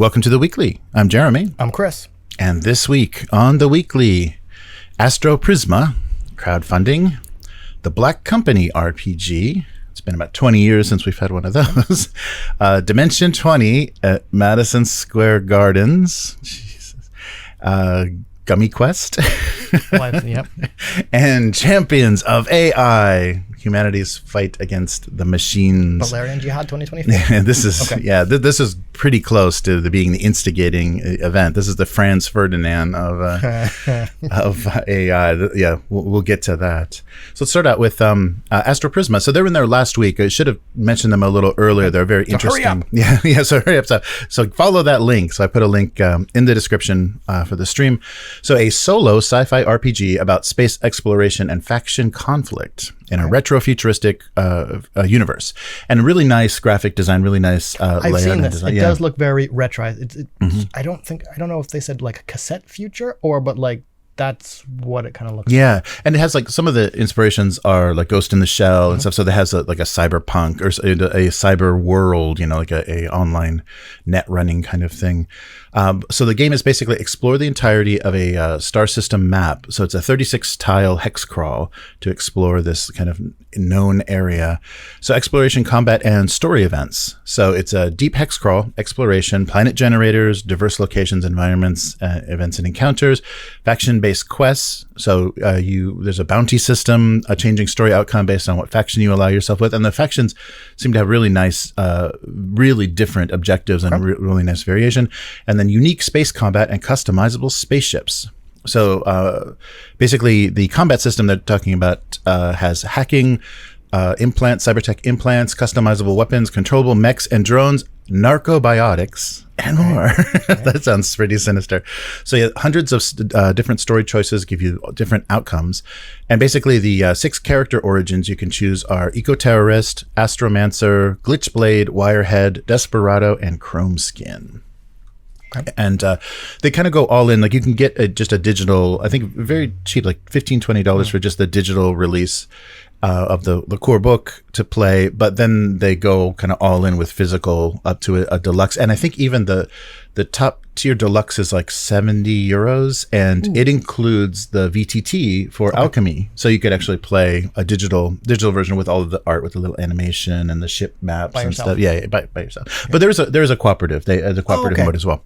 Welcome to The Weekly. I'm Jeremy. I'm Chris. And this week on The Weekly, Astroprisma, crowdfunding, the Black Company RPG. It's been about 20 years since we've had one of those. Dimension 20 at Madison Square Gardens. Jesus. Gummyquest. Yep. And Champions of AI. Humanity's fight against the machines. Valerian Jihad 2024. And this is this is pretty close to being the instigating event. This is the Franz Ferdinand of AI. We'll get to that. So let's start out with Astroprisma. So they were in there last week. I should have mentioned them a little earlier. They're very interesting. Hurry up. So hurry up. So follow that link. So I put a link in the description for the stream. So a solo sci-fi RPG about space exploration and faction conflict in a retro-futuristic universe, and really nice graphic design, really nice layout. I've seen this. Design. It does look very retro. I don't know if they said like a cassette future but like that's what it kind of looks like. Yeah, and it has like some of the inspirations are like Ghost in the Shell and stuff. So it has like a cyberpunk or a cyber world, like a online net running kind of thing. So the game is basically explore the entirety of a star system map. So it's a 36 tile hexcrawl to explore this kind of known area. So exploration, combat, and story events. So it's a deep hexcrawl, exploration, planet generators, diverse locations, environments, events and encounters, faction-based quests. So there's a bounty system, a changing story outcome based on what faction you allow yourself with. And the factions seem to have really nice, really different objectives and really nice variation. And then unique space combat and customizable spaceships. So basically the combat system they're talking about has hacking, implants, cybertech implants, customizable weapons, controllable mechs and drones, narcobiotics, and more. That sounds pretty sinister. So yeah, hundreds of different story choices give you different outcomes. And basically the 6 character origins you can choose are Eco-Terrorist, Astromancer, Glitchblade, Wirehead, Desperado, and Chrome Skin. Okay. And they kind of go all in. Like you can get just a digital, I think very cheap, like $15-$20 for just the digital release of the core book to play. But then they go kind of all in with physical up to a deluxe. And I think even the top tier deluxe is like €70, and it includes the VTT for Alchemy. So you could actually play a digital version with all of the art, with the little animation and the ship maps and stuff. Yeah, by yourself. Okay. But there's a cooperative. The cooperative mode as well.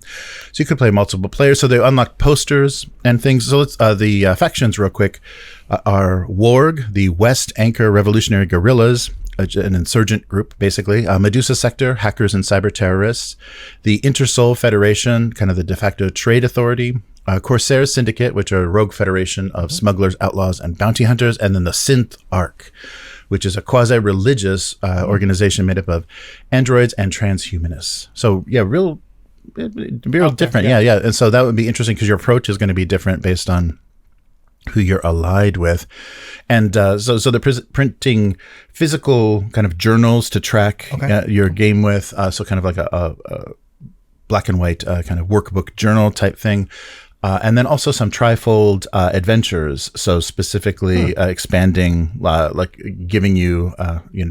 So you could play multiple players. So they unlock posters and things. So let's the factions real quick are W.A.R.G, the West Anchor Revolutionary Guerrillas, an insurgent group, basically. Medusa Sector, hackers and cyber terrorists. The Intersol Federation, kind of the de facto trade authority. Corsairs Syndicate, which are a rogue federation of smugglers, outlaws, and bounty hunters. And then the Synth Arc, which is a quasi-religious organization made up of androids and transhumanists. So yeah, real different. Yeah. And so that would be interesting because your approach is going to be different based on who you're allied with. And so they're printing physical kind of journals to track your game with. So kind of like a black and white kind of workbook journal type thing. And then also some trifold adventures. So specifically expanding, like giving you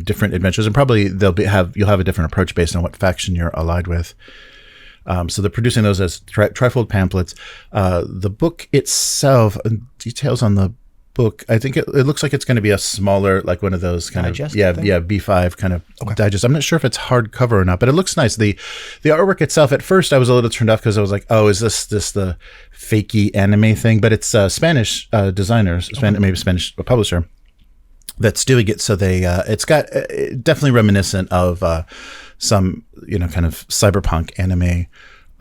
different adventures, and probably you'll have a different approach based on what faction you're allied with. So they're producing those as trifold pamphlets. The book itself, details on the book, I think it looks like it's going to be a smaller, like one of those kind digest of B5 kind of digest. I'm not sure if it's hardcover or not, but it looks nice. The artwork itself, at first I was a little turned off because I was like, oh, is this the fakey anime thing? But it's Spanish designers, maybe Spanish publisher that's doing it. So they it's got definitely reminiscent of some kind of cyberpunk anime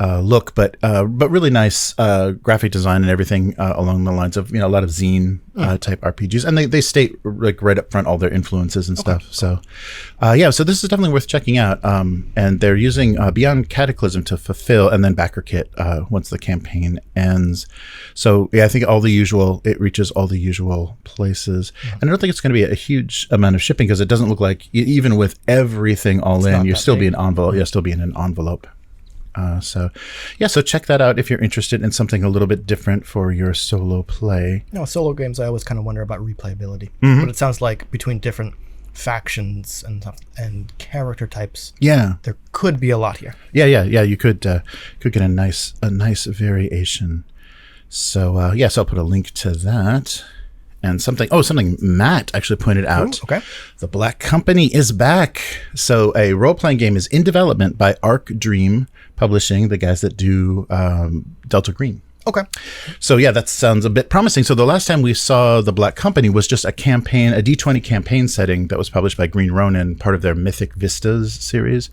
look, but really nice graphic design and everything along the lines of a lot of zine type RPGs, and they state like right up front all their influences and stuff. So so this is definitely worth checking out. And they're using Beyond Cataclysm to fulfill, and then backer kit once the campaign ends. So I think it reaches all the usual places, and I don't think it's going to be a huge amount of shipping because it doesn't look like even with everything all in, you're still being envelope. You'll still be in an envelope. So check that out if you're interested in something a little bit different for your solo play. Solo games, I always kind of wonder about replayability. But it sounds like between different factions and stuff and character types. Yeah. There could be a lot here. Yeah. You could get a nice variation. So so I'll put a link to that. And something Matt actually pointed out. Ooh, okay. The Black Company is back. So a role-playing game is in development by W.A.R.G Publishing, the guys that do Delta Green. Okay. So yeah, that sounds a bit promising. So the last time we saw the Black Company was just a D20 campaign setting that was published by Green Ronin, part of their Mythic Vistas series.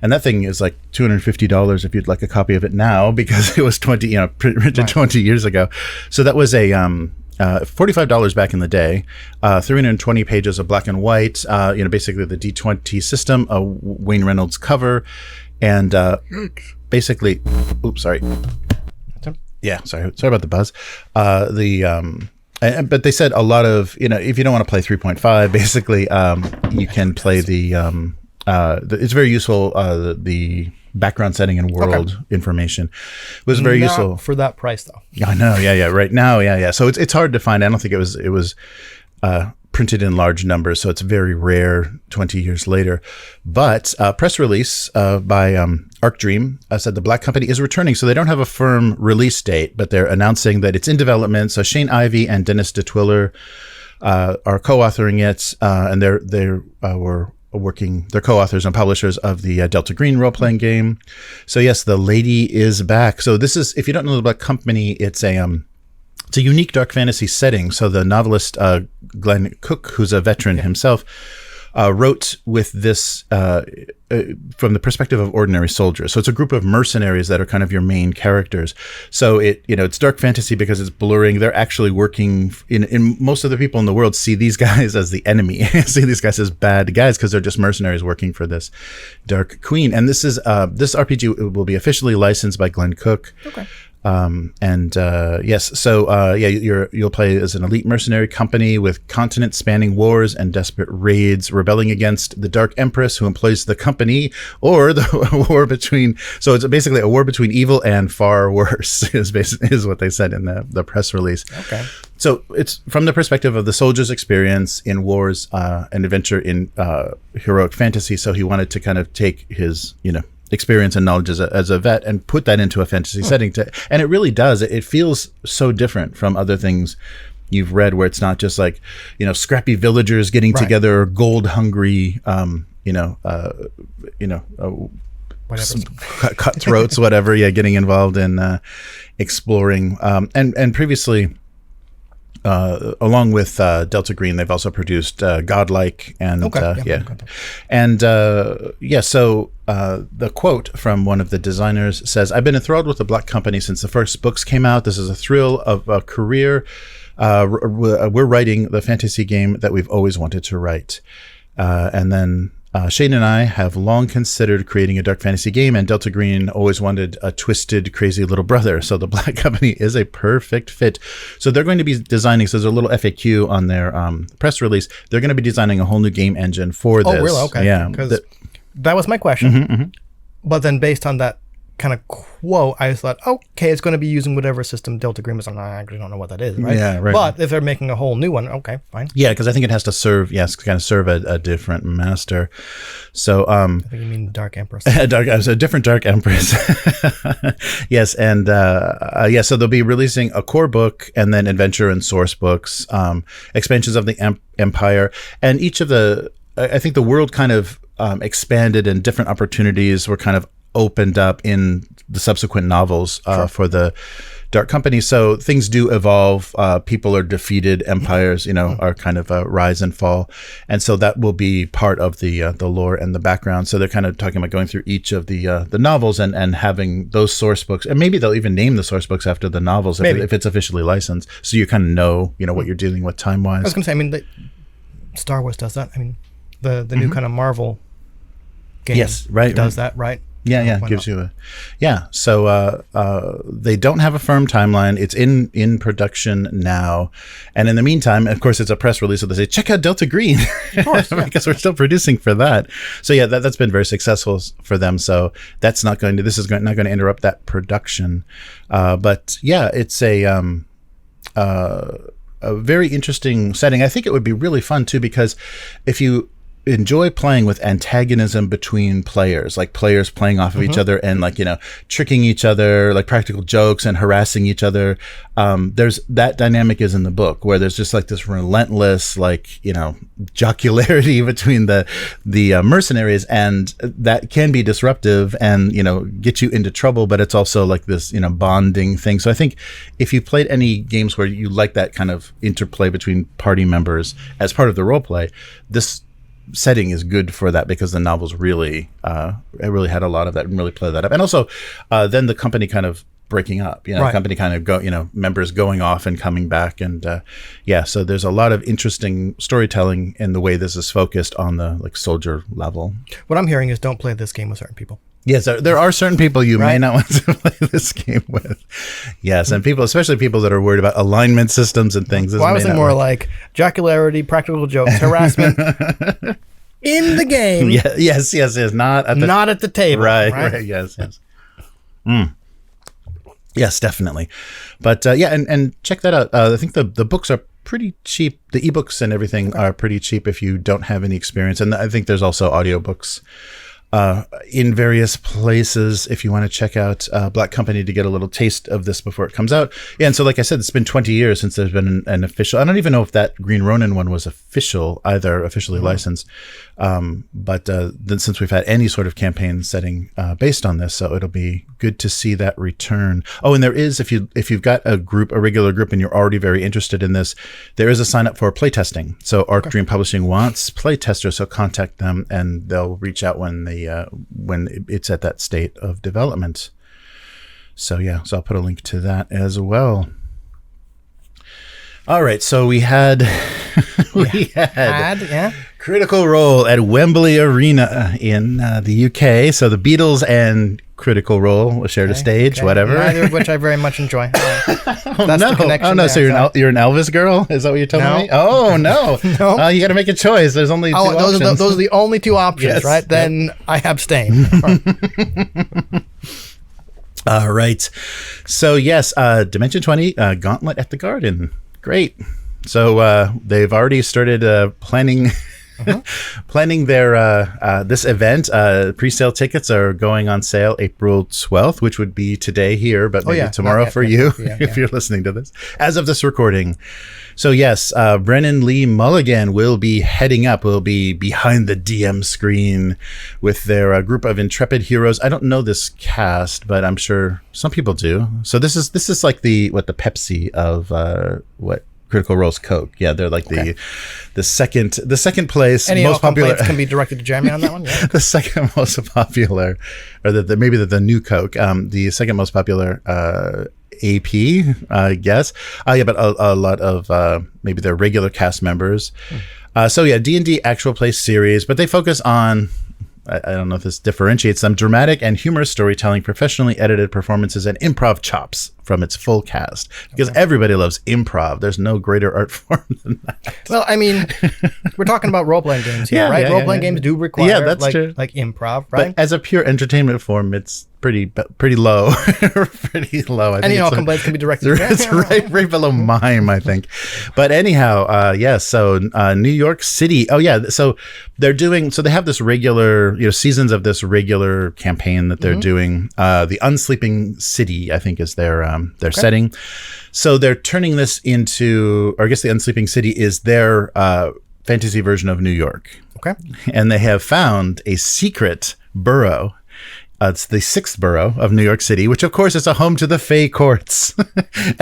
And that thing is like $250 if you'd like a copy of it now, because it was printed 20 years ago. So that was a $45 back in the day, 320 pages of black and white, basically the D20 system, a Wayne Reynolds cover, and basically, oops, sorry. Yeah, sorry about the buzz. But they said a lot of, if you don't want to play 3.5, basically, you can play it's very useful, the background setting and world information was very useful for that price though. I know. Yeah. Right now. Yeah. So it's hard to find. I don't think it was printed in large numbers. So it's very rare 20 years later, but press release by W.A.R.G said the Black Company is returning. So they don't have a firm release date, but they're announcing that it's in development. So Shane Ivey and Dennis DeTwiller are co-authoring it. And they're co-authors and publishers of the Delta Green role-playing game. So yes, the lady is back. So this is, if you don't know the Black Company, it's a unique dark fantasy setting. So the novelist Glen Cook, who's a veteran himself, wrote with this from the perspective of ordinary soldiers. So it's a group of mercenaries that are kind of your main characters. So it's dark fantasy because it's blurring. They're actually working in most of the people in the world see these guys as the enemy, see these guys as bad guys because they're just mercenaries working for this dark queen. And this this RPG will be officially licensed by Glen Cook. Okay. You'll play as an elite mercenary company with continent-spanning wars and desperate raids, rebelling against the Dark Empress, who employs the company, or the war between. So it's basically a war between evil and far worse. is what they said in the press release. Okay. So it's from the perspective of the soldier's experience in wars and adventure in heroic fantasy. So he wanted to kind of take his experience and knowledge as a vet and put that into a fantasy setting and it really does. It feels so different from other things you've read where it's not just like, scrappy villagers getting together, gold hungry, cutthroats, whatever. Yeah. Getting involved in, exploring, and previously, along with Delta Green, they've also produced Godlike and the quote from one of the designers says, "I've been enthralled with the Black Company since the first books came out. This is a thrill of a career. We're writing the fantasy game that we've always wanted to write." And then Shane and I have long considered creating a dark fantasy game, and Delta Green always wanted a twisted, crazy little brother. So the Black Company is a perfect fit. So they're going to be designing, so there's a little FAQ on their press release. They're going to be designing a whole new game engine for this. Oh, really? Okay. Yeah. Because that was my question. But then based on that kind of quote, I just thought, okay, it's going to be using whatever system Delta Green was on. I actually don't know what that is, right? Yeah, right. But if they're making a whole new one, okay, fine. Yeah, because I think it has to serve, serve a different master. So, I think you mean Dark Empress. A different Dark Empress. Yes, and so they'll be releasing a core book and then adventure and source books, expansions of the Empire, and each of I think the world kind of expanded and different opportunities were kind of opened up in the subsequent novels for the Dark Company. So things do evolve. People are defeated. Empires, are kind of rise and fall. And so that will be part of the lore and the background. So they're kind of talking about going through each of the novels and having those source books. And maybe they'll even name the source books after the novels if it's officially licensed. So you kind of know, what you're dealing with time-wise. I was going to say, Star Wars does that. The new kind of Marvel game does that, right? Yeah, gives you So they don't have a firm timeline. It's in production now, and in the meantime, of course, it's a press release. So they say, check out Delta Green, of course, because we're still producing for that. So yeah, that's been very successful for them. So that's not going to. This is not going to interrupt that production. But yeah, it's a. a very interesting setting. I think it would be really fun too, because if you enjoy playing with antagonism between players, like players playing off of each other and like, you know, tricking each other, like practical jokes and harassing each other. There's that dynamic is in the book where there's just like this relentless, like, you know, jocularity between the mercenaries, and that can be disruptive and, you know, get you into trouble, but it's also like this, you know, bonding thing. So I think if you played any games where you like that kind of interplay between party members as part of the role play, this setting is good for that, because the novels really had a lot of that and really play that up. And also then the company kind of breaking up, you know, the company kind of members going off and coming back, and so there's a lot of interesting storytelling in the way this is focused on the like soldier level. What I'm hearing is don't play this game with certain people. Yes, there are certain people you may not want to play this game with. Yes, and people, especially people that are worried about alignment systems and things. Well, I was thinking more like jocularity, practical jokes, harassment in the game. Yeah, yes, not at the table. Right. Yes. Yes, definitely. But and check that out. I think the books are pretty cheap. The ebooks and everything are pretty cheap if you don't have any experience. And I think there's also audiobooks in various places if you want to check out Black Company to get a little taste of this before it comes out. Yeah, and so like I said, it's been 20 years since there's been an official. I don't even know if that Green Ronin one was officially licensed. But then since we've had any sort of campaign setting based on this, so it'll be good to see that return. Oh, and there is, if you've got a regular group, and you're already very interested in this, there is a sign up for playtesting. So Arc Dream Publishing wants playtesters, so contact them and they'll reach out when it's at that state of development. So so I'll put a link to that as well. All right, so we had Critical Role at Wembley Arena in the UK. So the Beatles and Critical Role shared a stage, whatever. Neither of which I very much enjoy. That's the connection. Oh no! So you're an Elvis girl? Is that what you're telling me? Oh no! No. You got to make a choice. There's only two options. Those are the only two options, yes, right? Then I abstain. All right. So yes, Dimension 20 Gauntlet at the Garden. Great. So they've already started planning their this event. Pre-sale tickets are going on sale April 12th, which would be today here, but maybe tomorrow for you if you're listening to this as of this recording. So yes, Brennan Lee Mulligan will be heading up. Will be behind the DM screen with their group of intrepid heroes. I don't know this cast, but I'm sure some people do. So this is like the Pepsi of what Critical Role's Coke. Yeah, they're like the second place most popular. Can be directed to Jeremy on that one. Yeah. The second most popular, or maybe the new Coke. The second most popular AP, I guess. But a lot of maybe their regular cast members. So yeah, D&D actual play series, but they focus on, I don't know if this differentiates them, dramatic and humorous storytelling, professionally edited performances, and improv chops from its full cast. Because everybody loves improv. There's no greater art form than that. Well, I mean, we're talking about role-playing games here, right? Role-playing games do require true. Like improv, right? But as a pure entertainment form, it's pretty low. Pretty low. And complaints can be directed. It's right below mime, I think. But anyhow, so New York City. Oh yeah, so they have this regular, seasons of this regular campaign that they're doing. The Unsleeping City, I think, is their setting. So they're turning this into, or I guess the Unsleeping City is their fantasy version of New York. Okay. And they have found a secret borough. It's the 6th borough of New York City, which of course is a home to the Fey courts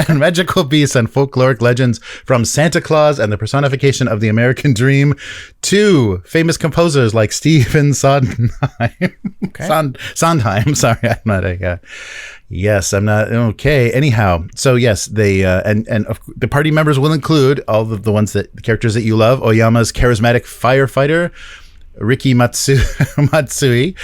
and magical beasts and folkloric legends, from Santa Claus and the personification of the American dream to famous composers like Stephen Sondheim. Sondheim. Sorry, I'm not a... Yes, I'm not. Okay. Anyhow, so yes, they and the party members will include all of the characters that you love. Oyama's charismatic firefighter, Ricky Matsui,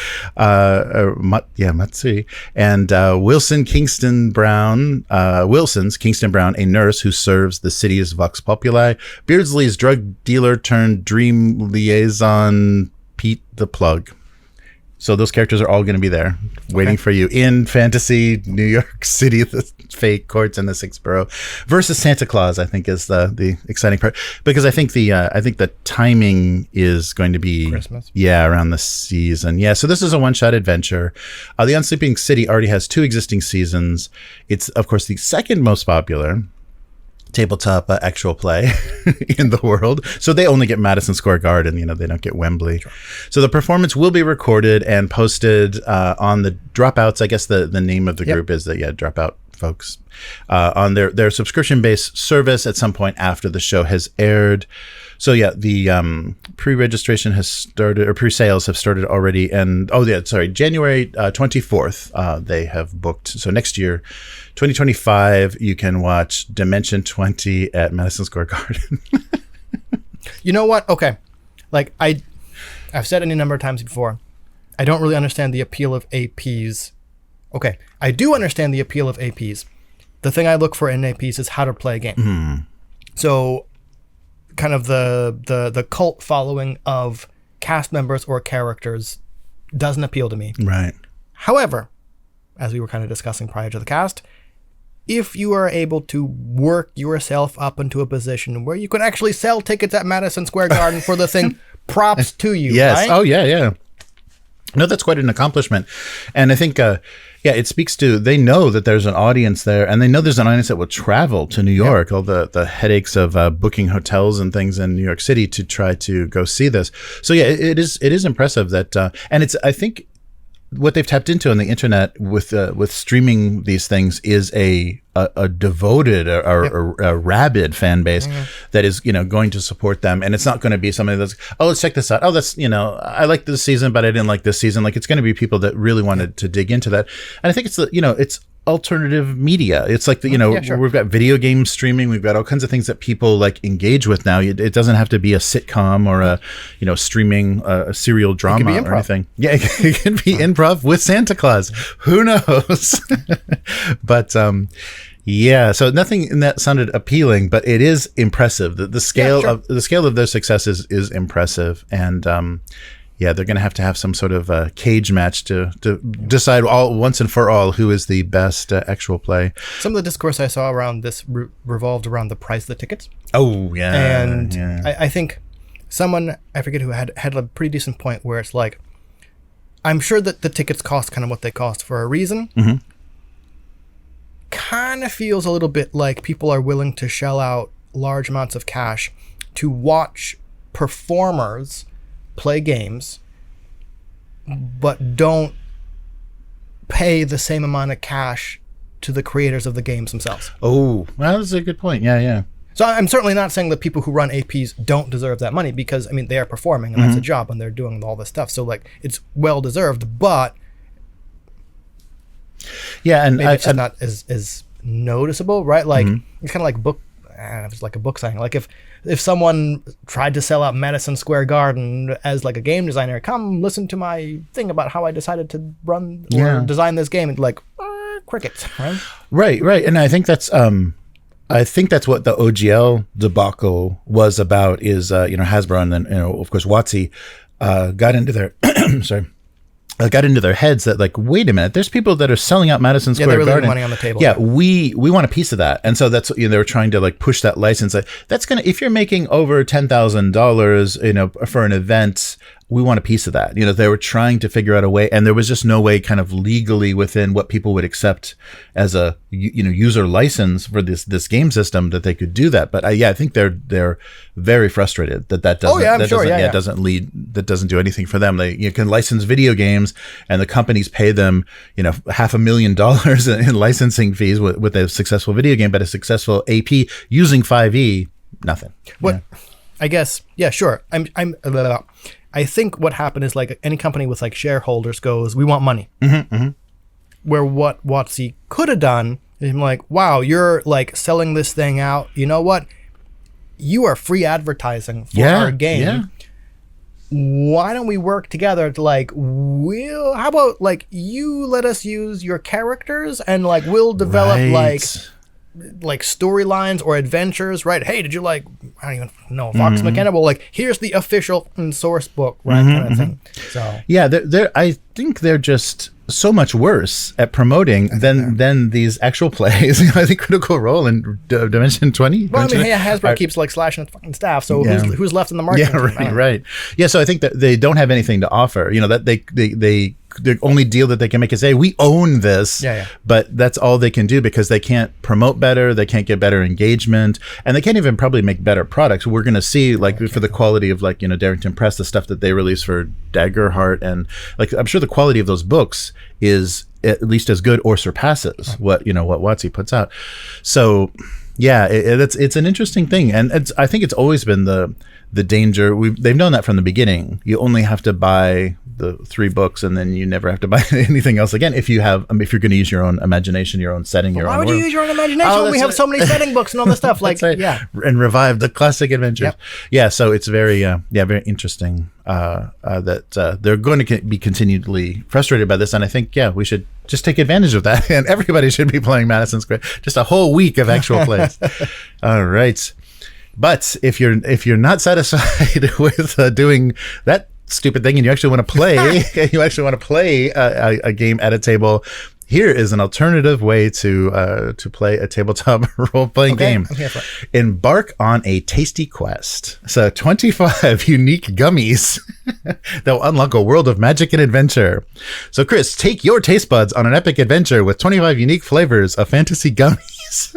and Wilson's Kingston Brown, a nurse who serves the city's vox populi. Beardsley's drug dealer turned dream liaison, Pete the Plug. So those characters are all going to be there waiting for you in fantasy New York City, the fake courts in the sixth borough, versus Santa Claus, I think is the exciting part, because I think the timing is going to be Christmas. Yeah, around the season. Yeah, so this is a one-shot adventure. The Unsleeping City already has 2 existing seasons. It's of course the second most popular tabletop actual play in the world. So they only get Madison Square Garden, they don't get Wembley. Sure. So the performance will be recorded and posted on the Dropouts. I guess the name of the group is Dropout folks, on their subscription-based service at some point after the show has aired. So the pre-registration has started, or pre-sales have started already. And January 24th, they have booked. So next year, 2025, you can watch Dimension 20 at Madison Square Garden. You know what? Okay. Like I've said any number of times before, I don't really understand the appeal of APs. Okay. I do understand the appeal of APs. The thing I look for in APs is how to play a game. So kind of the cult following of cast members or characters doesn't appeal to me. Right. However, as we were kind of discussing prior to the cast, if you are able to work yourself up into a position where you can actually sell tickets at Madison Square Garden for the thing, props to you. Yes. Right? Oh, yeah. No, that's quite an accomplishment. And I think, it speaks to, they know that there's an audience there, and they know there's an audience that will travel to New York, all the headaches of booking hotels and things in New York City to try to go see this. So yeah, it is impressive that, and it's, I think, what they've tapped into on the internet with streaming these things is a devoted or a rabid fan base that is going to support them, and it's not going to be somebody that's, oh, let's check this out, oh, that's I like this season but I didn't like this season. Like, it's going to be people that really wanted to dig into that, and I think it's it's alternative media. It's like we've got video game streaming, we've got all kinds of things that people like engage with now. It doesn't have to be a sitcom or a streaming a serial drama or anything. Yeah, it can be improv with Santa Claus. Who knows? But yeah, so nothing in that sounded appealing, but it is impressive. The scale of their success is impressive, and they're going to have some sort of cage match to decide once and for all who is the best actual play. Some of the discourse I saw around this revolved around the price of the tickets. Oh, yeah. And I think someone, I forget who, had a pretty decent point where it's like, I'm sure that the tickets cost kind of what they cost for a reason. Mm-hmm. Kind of feels a little bit like people are willing to shell out large amounts of cash to watch performers play games, but don't pay the same amount of cash to the creators of the games themselves. Oh, well, that's a good point. Yeah. So I'm certainly not saying that people who run APs don't deserve that money, because, I mean, they are performing, and that's a job, and they're doing all this stuff. So, like, it's well-deserved, but yeah, and maybe it's just not as noticeable, right? Like, it's kind of like it's like a book signing. Like, if someone tried to sell out Madison Square Garden as like a game designer, come listen to my thing about how I decided to run or design this game, and like crickets, right? Right. And I think that's what the OGL debacle was about. Is Hasbro and then of course WotC got into their got into their heads that, like, wait a minute, there's people that are selling out Madison Square Garden. Garden. Money on the table. Yeah, we want a piece of that, and so that's they were trying to like push that license. Like, that's gonna, if you're making over $10,000, for an event, we want a piece of that. They were trying to figure out a way, and there was just no way kind of legally within what people would accept as a user license for this game system that they could do that. But I think they're very frustrated that doesn't do anything for them. They can license video games, and the companies pay them $500,000 in licensing fees with a successful video game, but a successful AP using 5e, nothing. What I guess, yeah, sure. I think what happened is, like, any company with like shareholders goes, we want money. Where what WotC could have done is like, wow, you're like selling this thing out. You know what? You are free advertising for our game. Yeah. Why don't we work together to how about like you let us use your characters, and like we'll develop like storylines or adventures, right? Hey, did you like, I don't even know, Vox Machina? Well, like, here's the official source book, right? Kind of thing. So yeah, I think they're just so much worse at promoting than these actual plays. I think Critical Role and Dimension 20. Well, I mean, Hasbro keeps like slashing its fucking staff, so who's left in the market? Yeah, right. Yeah, so I think that they don't have anything to offer. That the only deal that they can make is say, we own this, but that's all they can do because they can't promote better, they can't get better engagement, and they can't even probably make better products. We're going to see, like, for the quality of, like, Darrington Press, the stuff that they release for Daggerheart, and, like, I'm sure the quality of those books is at least as good or surpasses what WotC puts out. So yeah, it's an interesting thing, and I think it's always been the danger. They've known that from the beginning. You only have to buy the 3 books, and then you never have to buy anything else again if you're going to use your own imagination, your own setting, your own. Why would world. you use your own imagination when we have so many setting books and all this stuff? Like, and revive the classic adventures. Yeah, so it's very very interesting that they're going to be continually frustrated by this, and I think we should just take advantage of that, and everybody should be playing Madison Square. Just a whole week of actual plays. All right. But if you're not satisfied with doing that stupid thing, and you actually want to play, a game at a table, here is an alternative way to play a tabletop role-playing game. I'm here for it. Embark on a tasty quest. So 25 unique gummies that will unlock a world of magic and adventure. So Chris, take your taste buds on an epic adventure with 25 unique flavors of fantasy gummies.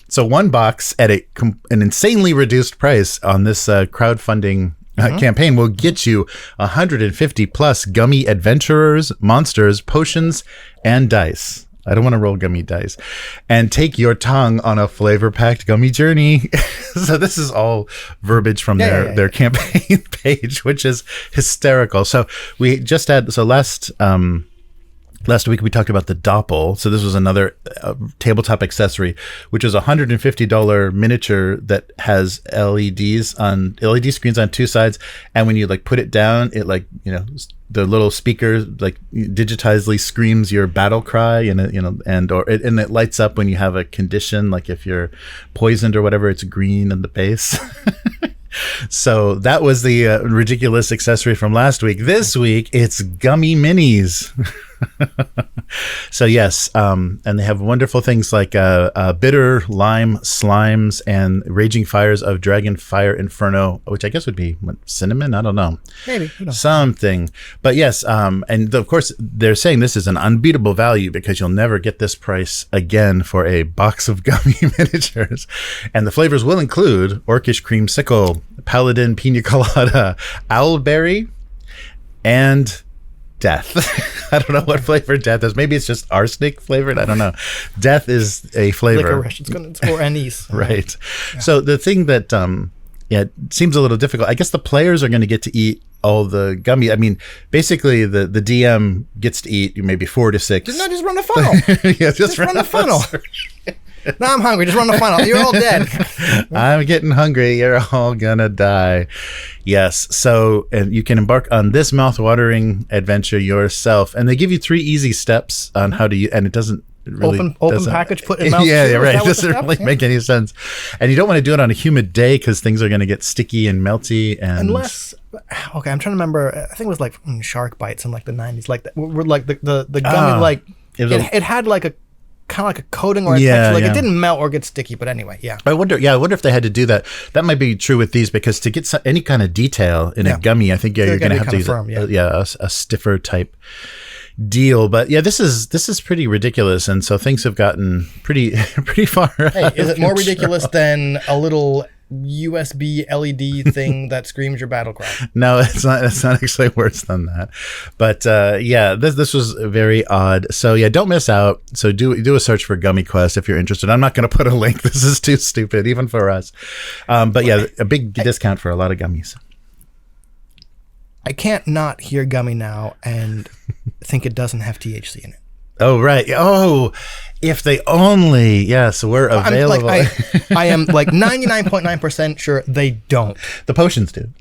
So one box at an insanely reduced price on this crowdfunding campaign will get you 150 plus gummy adventurers, monsters, potions, and dice. I don't want to roll gummy dice. And take your tongue on a flavor-packed gummy journey. So this is all verbiage from their campaign page, which is hysterical. So we just had, last week we talked about the Doppel. So this was another tabletop accessory, which is a $150 miniature that has LED screens on 2 sides, and when you like put it down, it the little speaker like digitizedly screams your battle cry, and it lights up when you have a condition, like if you're poisoned or whatever, it's green in the base. So that was the ridiculous accessory from last week. This week, it's gummy minis. So yes, and they have wonderful things like bitter lime slimes and raging fires of dragon fire inferno, which I guess would be cinnamon. I don't know, maybe something. But yes, and of course they're saying this is an unbeatable value because you'll never get this price again for a box of gummy miniatures. And the flavors will include orcish creamsicle, paladin pina colada, owlberry, and death. I don't know what flavor death is. Maybe it's just arsenic flavored. I don't know. Death is a flavor. Licorice. It's for anise. Right. Yeah. So the thing that it seems a little difficult. I guess the players are going to get to eat all the gummy. I mean, basically the DM gets to eat maybe 4 to 6. Just run the funnel. Yeah, just run the funnel. Now I'm hungry. Just run the funnel. You're all dead. I'm getting hungry. You're all gonna die. Yes. So, and you can embark on this mouth-watering adventure yourself. And they give you 3 easy steps on how to use, and it doesn't really open package, put in mouth. Yeah, right. It doesn't really make any sense. And you don't want to do it on a humid day because things are going to get sticky and melty. And unless, okay, I'm trying to remember. I think it was like shark bites in like the 90s. Like that, we're like the gummy like it had like a kind of like a coating or a texture. Like it didn't melt or get sticky, but anyway, I wonder if they had to do that. That might be true with these because to get any kind of detail in a gummy, I think you're going to have to use a stiffer type deal. But yeah, this is pretty ridiculous, and so things have gotten pretty far. Hey, is it more ridiculous than a little USB LED thing that screams your battle cry? No, it's not. It's not actually worse than that. But this was very odd. So yeah, don't miss out. So do a search for Gummyquest if you're interested. I'm not going to put a link. This is too stupid even for us. But yeah, a big discount for a lot of gummies. I can't not hear Gummy now and think it doesn't have THC in it. Oh, right. Oh, if they only. Yes, we're available. I am like 99.9% sure they don't. The potions do.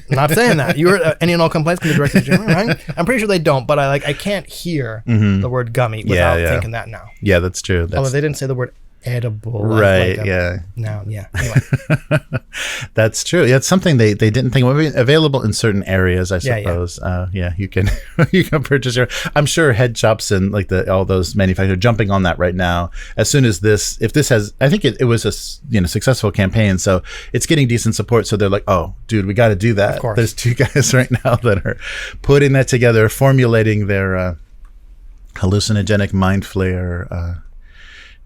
Not saying that. Any and all complaints can be directed to Jimmy, right? I'm pretty sure they don't, but I can't hear the word gummy without thinking that now. Yeah, that's true. Although they didn't say the word edible. Right, like yeah. Noun, yeah. Anyway. That's true. Yeah, it's something they didn't think would be available in certain areas, I Yeah, yeah. suppose. You can you can purchase your. I'm sure head shops and like all those manufacturers are jumping on that right now. As soon as if this has, I think it was a successful campaign, so it's getting decent support. So they're like, oh, dude, we got to do that. Of course. There's two guys right now that are putting that together, formulating their hallucinogenic mind flayer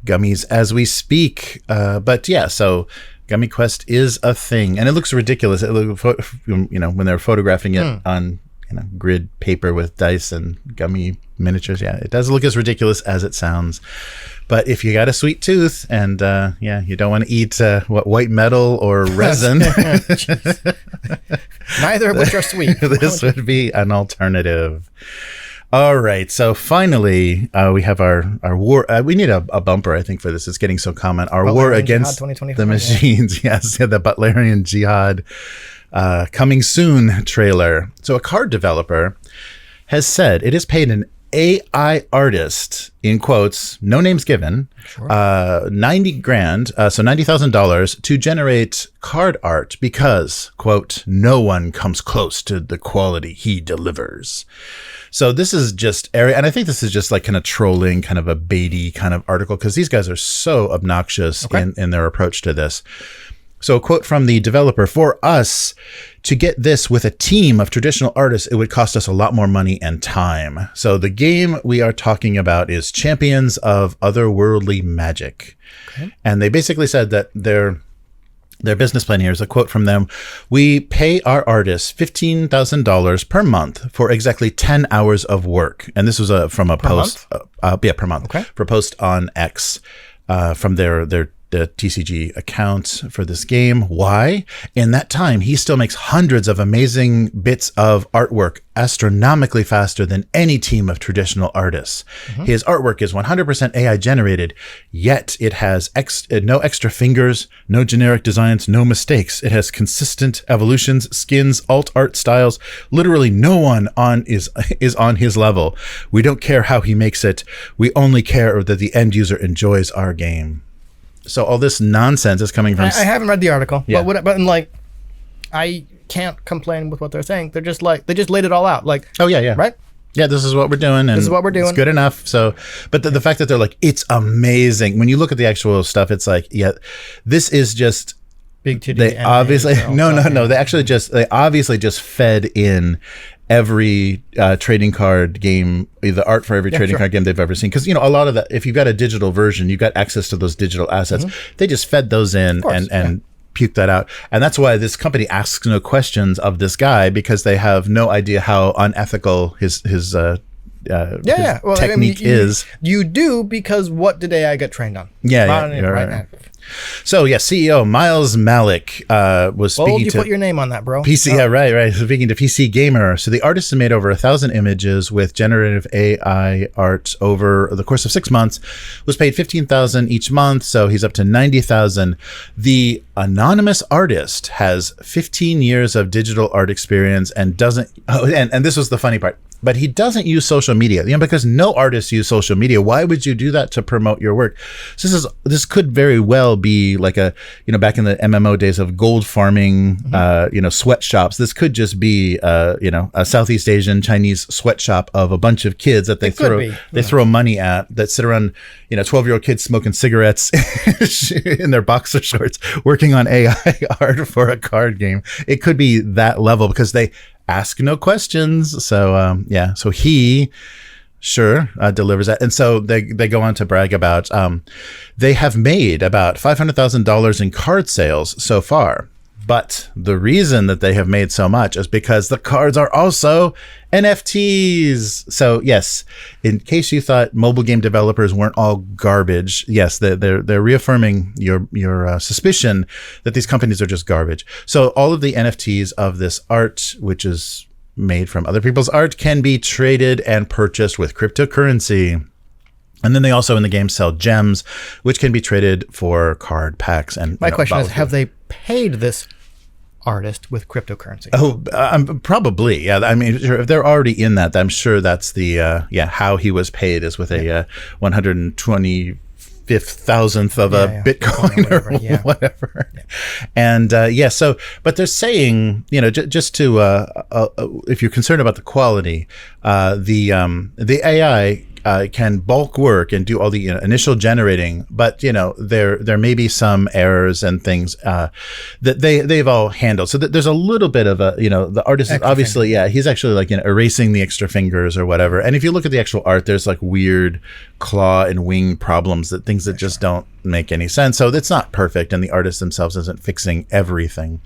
gummies as we speak. But yeah, so Gummyquest is a thing, and it looks ridiculous. It look, when they're photographing it on grid paper with dice and gummy miniatures. Yeah, it does look as ridiculous as it sounds. But if you got a sweet tooth and you don't want to eat white metal or resin, neither of which are sweet. This would be an alternative. All right, so finally, we have our war. We need a bumper, I think, for this. It's getting so common. Our war against the machines. Yeah. Yes, the Butlerian Jihad coming soon trailer. So a card developer has said it has paid an AI artist, in quotes, no names given, sure. $90,000, so $90,000 to generate card art because, quote, no one comes close to the quality he delivers. So this is just and I think this is just like kind of trolling, kind of a baity kind of article, because these guys are so obnoxious in their approach to this. So a quote from the developer: "For us to get this with a team of traditional artists, it would cost us a lot more money and time." So the game we are talking about is Champions of Otherworldly Magic. Okay. And they basically said that their business plan here is a quote from them: "We pay our artists $15,000 per month for exactly 10 hours of work." And this was from a post. Per month. Okay. For a post on X from their TCG account for this game. Why? In that time, he still makes hundreds of amazing bits of artwork astronomically faster than any team of traditional artists. Mm-hmm. His artwork is 100% AI generated, yet it has no extra fingers, no generic designs, no mistakes. It has consistent evolutions, skins, alt art styles. Literally no one is on his level. We don't care how he makes it. We only care that the end user enjoys our game." So all this nonsense is coming from... I haven't read the article, but I can't complain with what they're saying. They're just they just laid it all out. Like, oh yeah, right? Yeah, this is what we're doing. And this is what we're doing. It's good enough. So, but the fact that they're like, it's amazing. When you look at the actual stuff, it's like, yeah, this is just... Big titty. They obviously... No. They obviously just fed in every trading card game, the art for every trading card game they've ever seen. Because, a lot of that, if you've got a digital version, you've got access to those digital assets. Mm-hmm. They just fed those in and puke that out. And that's why this company asks no questions of this guy, because they have no idea how unethical his technique is. You do, because what did AI get trained on? Right. So CEO Miles Malik was speaking to... put your name on that, bro. PC, yeah, right. Speaking to PC Gamer. So the artist has made over 1,000 images with generative AI art over the course of 6 months. Was paid $15,000 each month, so he's up to $90,000. The anonymous artist has 15 years of digital art experience and doesn't... and this was the funny part. But he doesn't use social media, because no artists use social media. Why would you do that to promote your work? So this could very well be like back in the MMO days of gold farming, sweatshops. This could just be, a Southeast Asian Chinese sweatshop of a bunch of kids that they throw money at, that sit around, 12-year-old kids smoking cigarettes in their boxer shorts, working on AI art for a card game. It could be that level, because they ask no questions. So so he delivers that. And so they go on to brag about they have made about $500,000 in card sales so far. But the reason that they have made so much is because the cards are also NFTs. So yes, in case you thought mobile game developers weren't all garbage, yes, they're reaffirming your suspicion that these companies are just garbage. So all of the NFTs of this art, which is made from other people's art, can be traded and purchased with cryptocurrency. And then they also in the game sell gems, which can be traded for card packs. And my question is, have they paid this artist with cryptocurrency? Oh, probably. Yeah. I mean, if they're already in that, I'm sure that's the how he was paid is with a 125 1/50,000th of a Bitcoin or whatever. Yeah. And so, but they're saying, just to, if you're concerned about the quality, the AI can bulk work and do all the initial generating, but there may be some errors and things that they've all handled. So there's a little bit of the artist is obviously he's actually like erasing the extra fingers or whatever. And if you look at the actual art, there's like weird claw and wing problems, that things that just don't make any sense. So it's not perfect, and the artist themselves isn't fixing everything.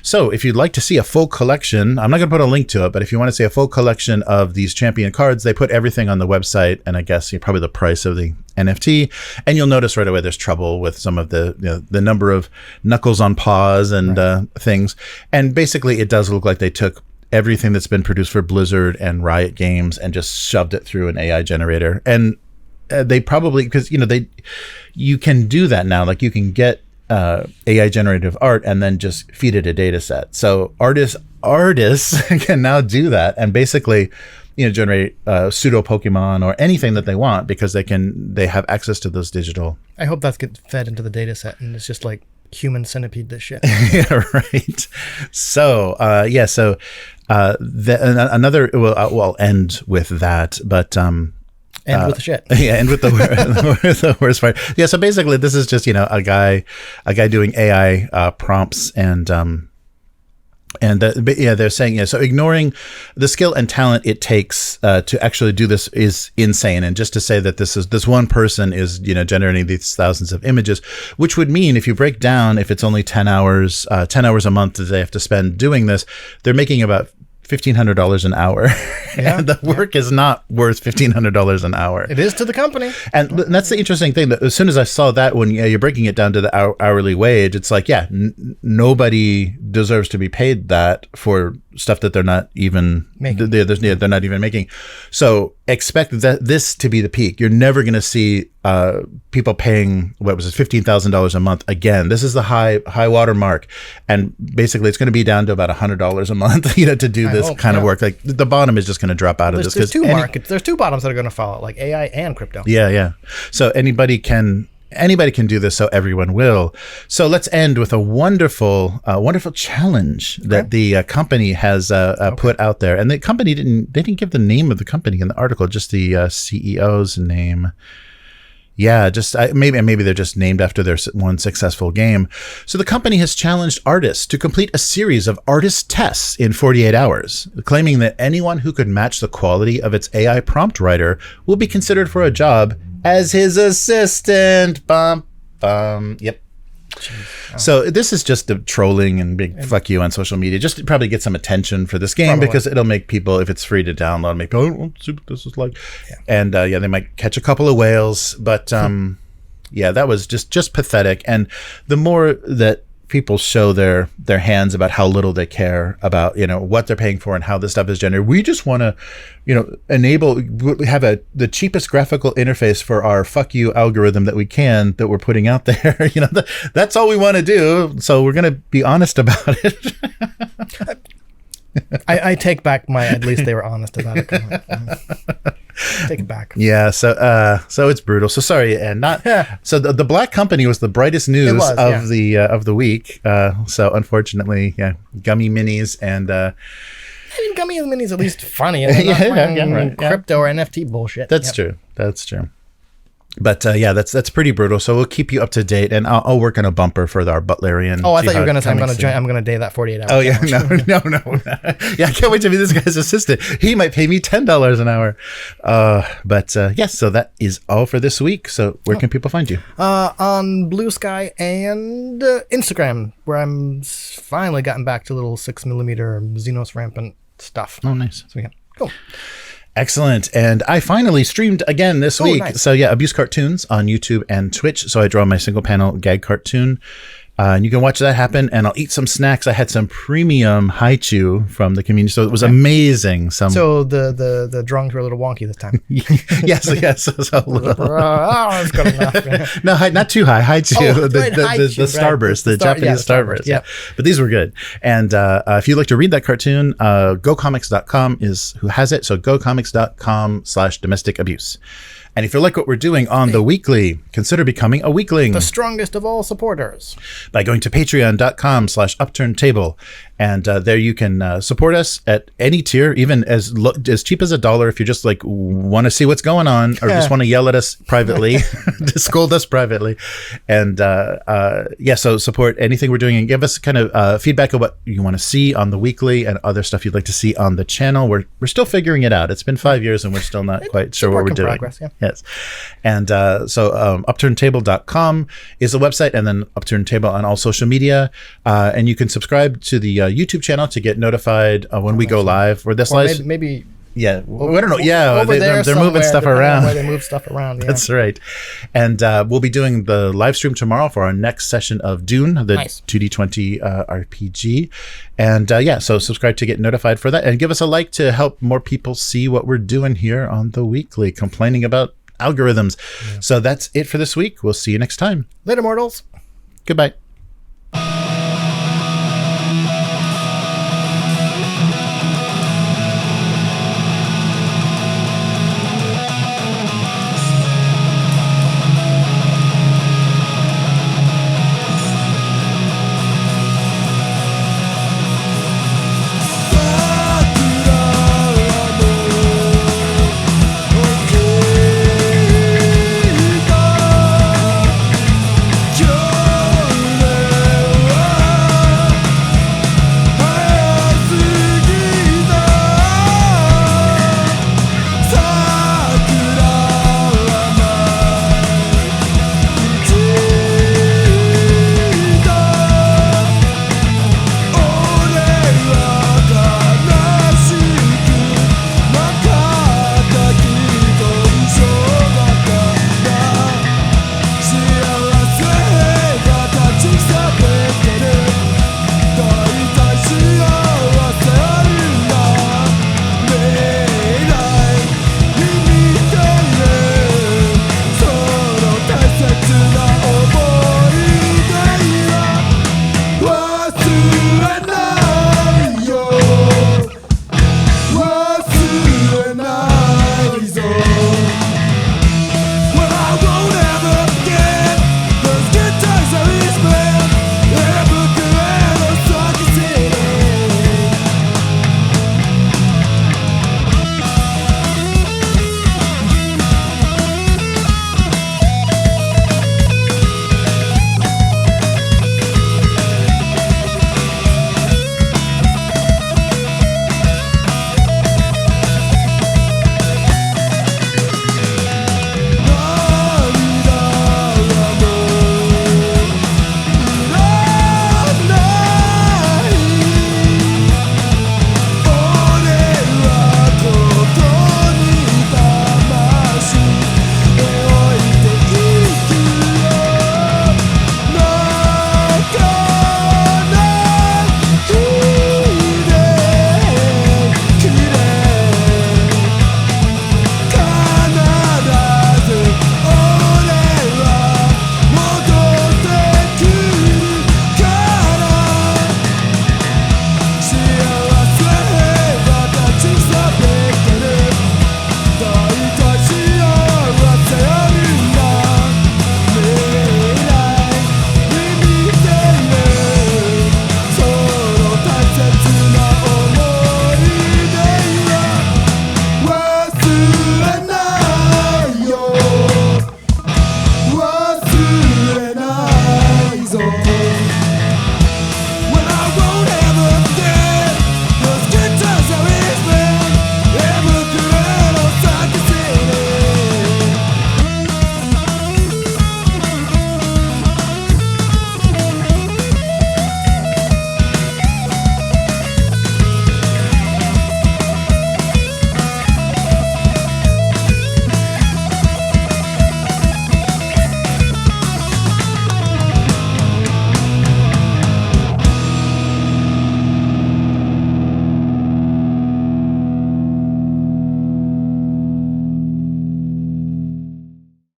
So if you'd like to see a full collection, I'm not going to put a link to it, but if you want to see a full collection of these champion cards, they put everything on the website, and I guess probably the price of the NFT, and you'll notice right away there's trouble with some of the number of knuckles on paws and things. And basically it does look like they took everything that's been produced for Blizzard and Riot Games and just shoved it through an AI generator. And they probably, because you can do that now. Like you can get AI generative art and then just feed it a data set. So artists can now do that and basically generate pseudo Pokemon or anything that they want, because they have access to those digital. I hope that gets fed into the data set and it's just like human centipede this shit. Yeah, right. So another. I'll end with that, but end with the shit. Yeah, end with the worst part. Yeah, so basically this is just a guy doing AI prompts and they're saying, so ignoring the skill and talent it takes to actually do this is insane. And just to say that this one person is, generating these thousands of images, which would mean if you break down, if it's only 10 hours a month that they have to spend doing this, they're making about $1,500 an hour. Yeah, and the work is not worth $1,500 an hour. It is to the company. And that's the interesting thing, that as soon as I saw that, when you're breaking it down to the hourly wage, it's like, nobody deserves to be paid that for stuff that they're not even making. They're not even making. So expect this to be the peak. You're never going to see people paying $15,000 a month again. This is the high water mark, and basically it's going to be down to about $100 a month, to do this kind of work. Like the bottom is just going to drop out of this. There's two markets. There's two bottoms that are going to fall, like AI and crypto. Yeah. So anybody can do this, so everyone will. So let's end with a wonderful challenge that the company has put out there. And the company didn't give the name of the company in the article, just the CEO's name. Yeah, just maybe they're just named after their one successful game. So the company has challenged artists to complete a series of artist tests in 48 hours, claiming that anyone who could match the quality of its AI prompt writer will be considered for a job as his assistant. Yep. Jeez. Oh. So this is just a trolling and big fuck you on social media, just to probably get some attention for this game, because it'll make people, if it's free to download, make people, let's see what this is like. Yeah. And they might catch a couple of whales, but that was just pathetic. And the more that people show their hands about how little they care about what they're paying for and how this stuff is generated, we just want to have the cheapest graphical interface for our fuck you algorithm that we can, that we're putting out there. That's all we want to do, so we're going to be honest about it. I take back my, at least they were honest about it. Take it back. Yeah, so it's brutal. So sorry, and not. So the Black Company was the brightest news of the week. So unfortunately, Gummy minis and. Gummy minis at least funny. Right. Crypto or NFT bullshit. That's true. That's true. But that's pretty brutal. So we'll keep you up to date, and I'll work on a bumper for our Butlerian. Oh, I thought you were going to say I'm going to day that 48 hours. Oh yeah, no. Yeah, I can't wait to be this guy's assistant. He might pay me $10 an hour. So that is all for this week. So where can people find you? On Blue Sky and Instagram, where I'm finally gotten back to little 6mm Xenos rampant stuff. Oh, nice. So cool. Excellent. And I finally streamed again this week. Nice. So Abuse Cartoons on YouTube and Twitch. So I draw my single panel gag cartoon. And you can watch that happen, and I'll eat some snacks. I had some premium haichu from the community, so it was amazing. So the drawings were a little wonky this time. yes. So a little. That's good enough. No, not too high. Haichu, the starburst, the Japanese starburst. Yeah, but these were good. And if you'd like to read that cartoon, gocomics.com is who has it. So gocomics.com/domestic abuse. And if you like what we're doing on the weekly, consider becoming a weekling. The strongest of all supporters. By going to patreon.com/upturntable. And there you can support us at any tier, even as cheap as $1 if you just like want to see what's going on or just want to yell at us privately, to scold us privately. And so support anything we're doing and give us kind of feedback of what you want to see on the weekly and other stuff you'd like to see on the channel. We're still figuring it out. It's been 5 years and we're still not quite sure what we're doing. Progress, yeah. Yes. And so upturntable.com is the website, and then Upturn Table on all social media. And you can subscribe to the YouTube channel to get notified when we go live. Or this live. Maybe. Yeah, I don't know. Yeah, they're moving stuff around. Where they move stuff around. Yeah. That's right. And we'll be doing the live stream tomorrow for our next session of Dune, the 2D20 RPG. And so subscribe to get notified for that, and give us a like to help more people see what we're doing here on the weekly, complaining about algorithms. Yeah. So that's it for this week. We'll see you next time. Later, mortals. Goodbye.